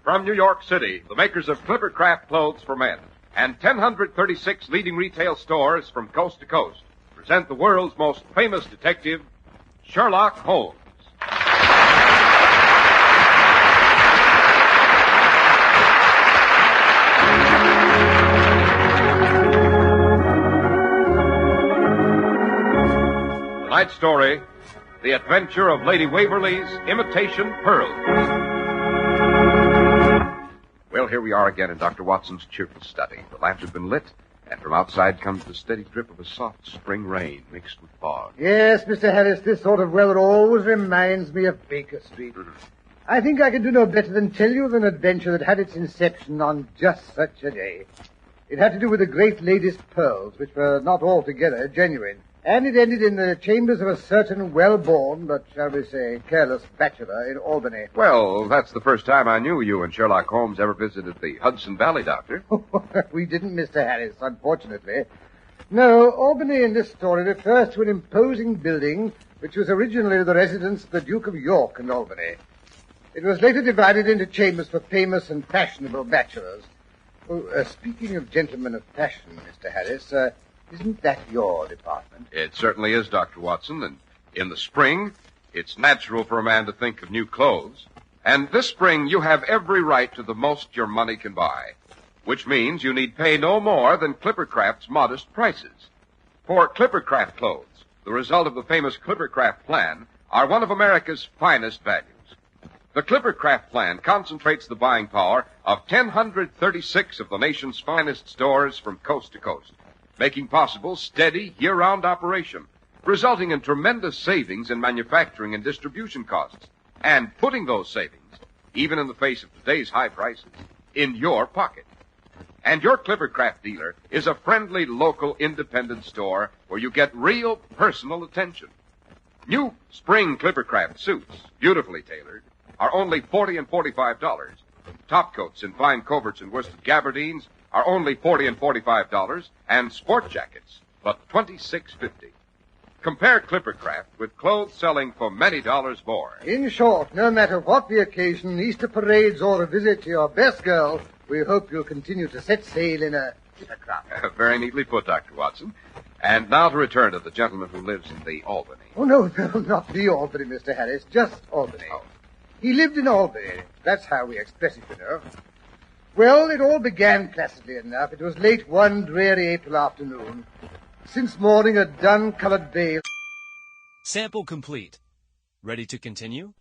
From New York City, the makers of Clippercraft Clothes for Men and 1,036 leading retail stores from coast to coast present the world's most famous detective, Sherlock Holmes. Tonight's story, The Adventure of Lady Waverly's Imitation Pearls. Well, here we are again in Dr. Watson's cheerful study. The lamps have been lit, and from outside comes the steady drip of a soft spring rain mixed with fog. Yes, Mr. Harris, this sort of weather always reminds me of Baker Street. Mm-hmm. I think I can do no better than tell you of an adventure that had its inception on just such a day. It had to do with the great lady's pearls, which were not altogether genuine. And it ended in the chambers of a certain well-born, but shall we say, careless bachelor in Albany. Well, that's the first time I knew you and Sherlock Holmes ever visited the Hudson Valley, Doctor. We didn't, Mr. Harris, unfortunately. No, Albany in this story refers to an imposing building which was originally the residence of the Duke of York in Albany. It was later divided into chambers for famous and fashionable bachelors. Oh, speaking of gentlemen of fashion, Mr. Harris, isn't that your department? It certainly is, Dr. Watson, and in the spring, it's natural for a man to think of new clothes. And this spring, you have every right to the most your money can buy, which means you need pay no more than Clippercraft's modest prices. For Clippercraft clothes, the result of the famous Clippercraft plan, are one of America's finest values. The Clippercraft plan concentrates the buying power of 1,036 of the nation's finest stores from coast to coast, making possible steady, year-round operation, resulting in tremendous savings in manufacturing and distribution costs, and putting those savings, even in the face of today's high prices, in your pocket. And your Clippercraft dealer is a friendly, local, independent store where you get real personal attention. New spring Clippercraft suits, beautifully tailored, are only $40 and $45. Top coats in fine coverts and worsted gabardines are only $40 and $45, and sport jackets, but $26.50. Compare Clippercraft with clothes selling for many dollars more. In short, no matter what the occasion, Easter parades or a visit to your best girl, we hope you'll continue to set sail in a Clippercraft. Very neatly put, Dr. Watson. And now to return to the gentleman who lives in the Albany. Oh, no, not the Albany, Mr. Harris, just Albany. Oh. He lived in Albany. That's how we express it, you know. Well, it all began placidly enough. It was late one dreary April afternoon. Since morning, a dun-colored veil... Sample complete. Ready to continue?